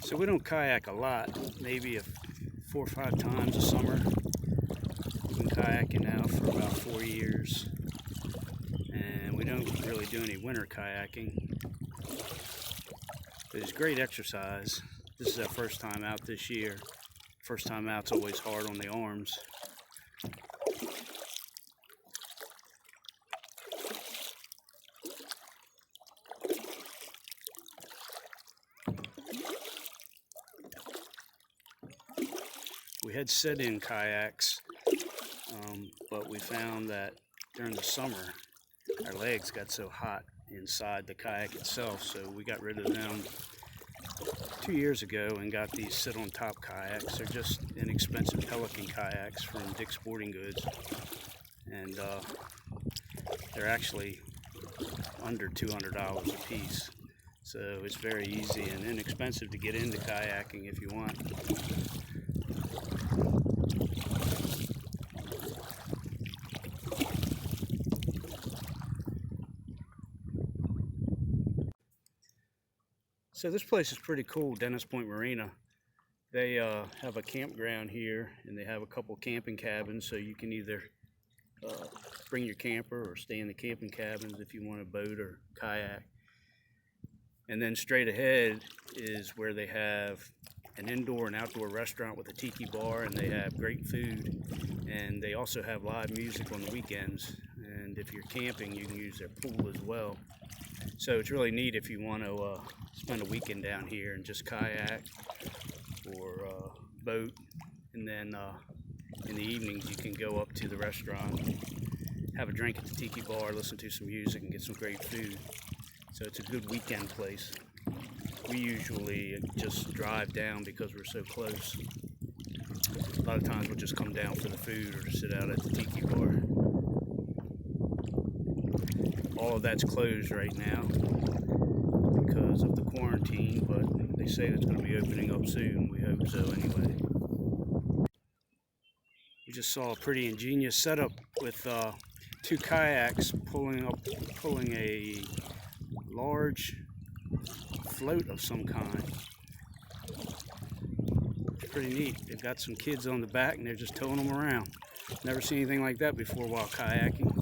So we don't kayak a lot, maybe 4 or 5 times a summer. We've been kayaking now for about 4 years, and we don't really do any winter kayaking. But it's great exercise. This is our first time out this year. First time out's always hard on the arms. We had sit-in kayaks, but we found that during the summer our legs got so hot inside the kayak itself, so we got rid of them 2 years ago and got these sit-on-top kayaks. They're just inexpensive Pelican kayaks from Dick's Sporting Goods, and they're actually under $200 a piece. So it's very easy and inexpensive to get into kayaking if you want. So this place is pretty cool, Dennis Point Marina. They have a campground here, and they have a couple camping cabins, so you can either bring your camper or stay in the camping cabins if you want a boat or kayak. And then straight ahead is where they have an indoor and outdoor restaurant with a tiki bar, and they have great food, and they also have live music on the weekends. And if you're camping, you can use their pool as well. So it's really neat if you want to spend a weekend down here and just kayak or boat, and then in the evenings you can go up to the restaurant, have a drink at the tiki bar, listen to some music, and get some great food. So it's a good weekend place. We usually just drive down because we're so close. A lot of times we'll just come down for the food or sit out at the tiki bar. All of that's closed right now because of the quarantine, but they say it's going to be opening up soon. We hope so anyway. We just saw a pretty ingenious setup with 2 kayaks pulling a large float of some kind. It's pretty neat. They've got some kids on the back and they're just towing them around. Never seen anything like that before while kayaking.